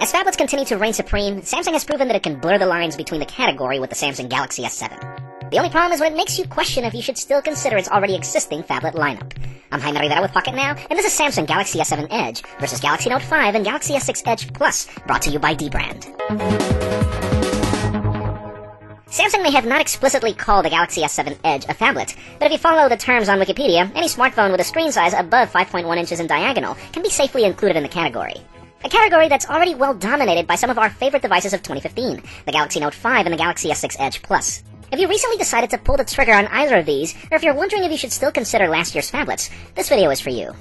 As phablets continue to reign supreme, Samsung has proven that it can blur the lines between the category with the Samsung Galaxy S7. The only problem is when it makes you question if you should still consider its already existing phablet lineup. I'm Jaime Rivera with Pocket Now, and this is Samsung Galaxy S7 Edge versus Galaxy Note 5 and Galaxy S6 Edge Plus, brought to you by Dbrand. Samsung may have not explicitly called the Galaxy S7 Edge a phablet, but if you follow the terms on Wikipedia, any smartphone with a screen size above 5.1 inches in diagonal can be safely included in the category. A category that's already well dominated by some of our favorite devices of 2015, the Galaxy Note 5 and the Galaxy S6 Edge Plus. If you recently decided to pull the trigger on either of these, or if you're wondering if you should still consider last year's phablets, this video is for you.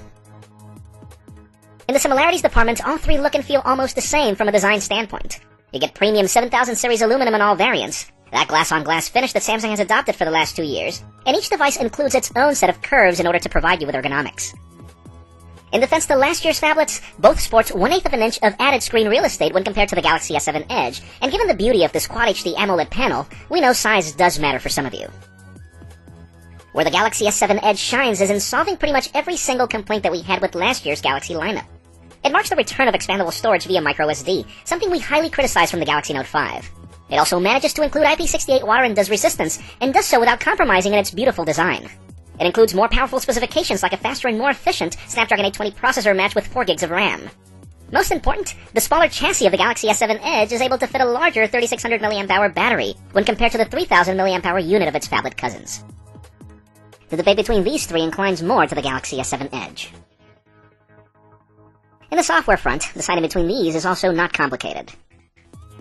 In the similarities department, all three look and feel almost the same from a design standpoint. You get premium 7000 series aluminum in all variants, that glass-on-glass finish that Samsung has adopted for the last 2 years, and each device includes its own set of curves in order to provide you with ergonomics. In defense to last year's phablets, both sports 1/8 of an inch of added screen real estate when compared to the Galaxy S7 Edge, and given the beauty of this Quad HD AMOLED panel, we know size does matter for some of you. Where the Galaxy S7 Edge shines is in solving pretty much every single complaint that we had with last year's Galaxy lineup. It marks the return of expandable storage via microSD, something we highly criticize from the Galaxy Note 5. It also manages to include IP68 water and dust resistance, and does so without compromising in its beautiful design. It includes more powerful specifications like a faster and more efficient Snapdragon 820 processor matched with 4 gigs of RAM. Most important, the smaller chassis of the Galaxy S7 Edge is able to fit a larger 3600 mAh battery when compared to the 3000 mAh unit of its phablet cousins. The debate between these three inclines more to the Galaxy S7 Edge. In the software front, deciding between these is also not complicated.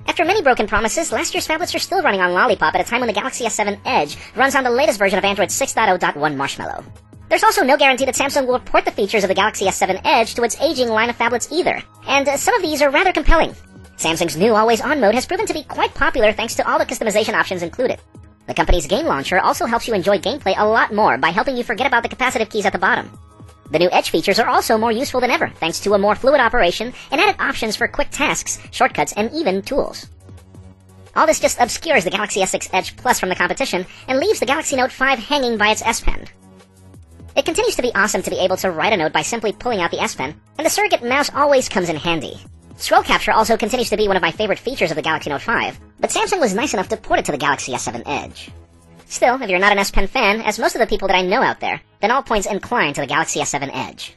After many broken promises, last year's phablets are still running on Lollipop at a time when the Galaxy S7 Edge runs on the latest version of Android 6.0.1 Marshmallow. There's also no guarantee that Samsung will port the features of the Galaxy S7 Edge to its aging line of phablets either, and some of these are rather compelling. Samsung's new always-on mode has proven to be quite popular thanks to all the customization options included. The company's game launcher also helps you enjoy gameplay a lot more by helping you forget about the capacitive keys at the bottom. The new Edge features are also more useful than ever, thanks to a more fluid operation and added options for quick tasks, shortcuts, and even tools. All this just obscures the Galaxy S6 Edge Plus from the competition and leaves the Galaxy Note 5 hanging by its S Pen. It continues to be awesome to be able to write a note by simply pulling out the S Pen, and the surrogate mouse always comes in handy. Scroll capture also continues to be one of my favorite features of the Galaxy Note 5, but Samsung was nice enough to port it to the Galaxy S7 Edge. Still, if you're not an S Pen fan, as most of the people that I know out there, then all points incline to the Galaxy S7 Edge.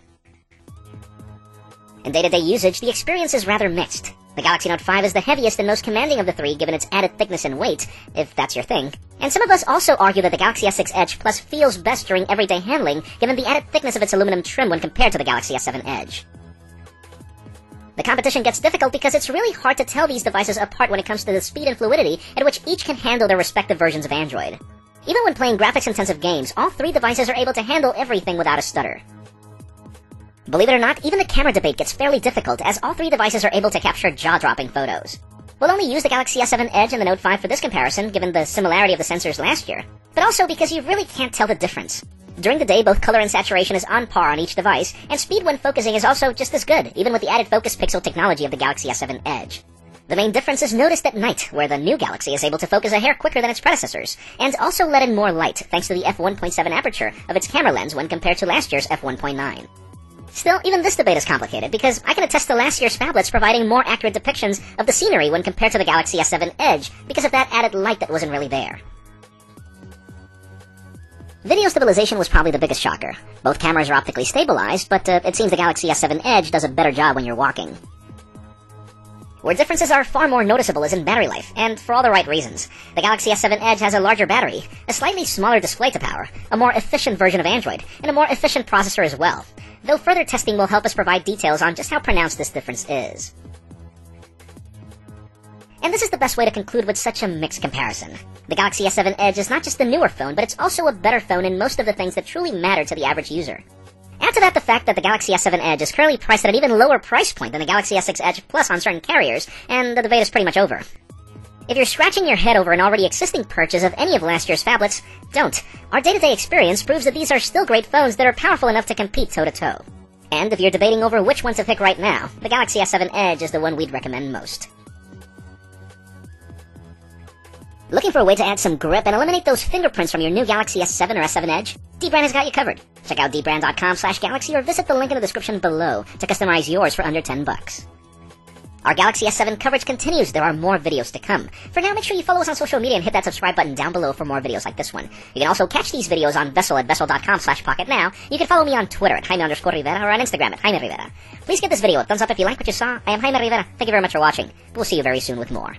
In day-to-day usage, the experience is rather mixed. The Galaxy Note 5 is the heaviest and most commanding of the three given its added thickness and weight, if that's your thing. And some of us also argue that the Galaxy S6 Edge Plus feels best during everyday handling given the added thickness of its aluminum trim when compared to the Galaxy S7 Edge. The competition gets difficult because it's really hard to tell these devices apart when it comes to the speed and fluidity at which each can handle their respective versions of Android. Even when playing graphics-intensive games, all three devices are able to handle everything without a stutter. Believe it or not, even the camera debate gets fairly difficult as all three devices are able to capture jaw-dropping photos. We'll only use the Galaxy S7 Edge and the Note 5 for this comparison, given the similarity of the sensors last year, but also because you really can't tell the difference. During the day, both color and saturation is on par on each device, and speed when focusing is also just as good, even with the added focus pixel technology of the Galaxy S7 Edge. The main difference is noticed at night, where the new Galaxy is able to focus a hair quicker than its predecessors, and also let in more light thanks to the f1.7 aperture of its camera lens when compared to last year's f1.9. Still, even this debate is complicated, because I can attest to last year's phablets providing more accurate depictions of the scenery when compared to the Galaxy S7 Edge, because of that added light that wasn't really there. Video stabilization was probably the biggest shocker. Both cameras are optically stabilized, but it seems the Galaxy S7 Edge does a better job when you're walking. Where differences are far more noticeable is in battery life, and for all the right reasons. The Galaxy S7 Edge has a larger battery, a slightly smaller display to power, a more efficient version of Android, and a more efficient processor as well, though further testing will help us provide details on just how pronounced this difference is. And this is the best way to conclude with such a mixed comparison. The Galaxy S7 Edge is not just a newer phone, but it's also a better phone in most of the things that truly matter to the average user. Add to that the fact that the Galaxy S7 Edge is currently priced at an even lower price point than the Galaxy S6 Edge Plus on certain carriers, and the debate is pretty much over. If you're scratching your head over an already existing purchase of any of last year's phablets, don't. Our day-to-day experience proves that these are still great phones that are powerful enough to compete toe-to-toe. And if you're debating over which one to pick right now, the Galaxy S7 Edge is the one we'd recommend most. Looking for a way to add some grip and eliminate those fingerprints from your new Galaxy S7 or S7 Edge? Dbrand has got you covered. Check out dbrand.com/galaxy or visit the link in the description below to customize yours for under $10. Our Galaxy S7 coverage continues. There are more videos to come. For now, make sure you follow us on social media and hit that subscribe button down below for more videos like this one. You can also catch these videos on Vessel at vessel.com/pocketnow. You can follow me on Twitter at Jaime_Rivera or on Instagram at Jaime Rivera. Please give this video a thumbs up if you like what you saw. I am Jaime Rivera. Thank you very much for watching. We'll see you very soon with more.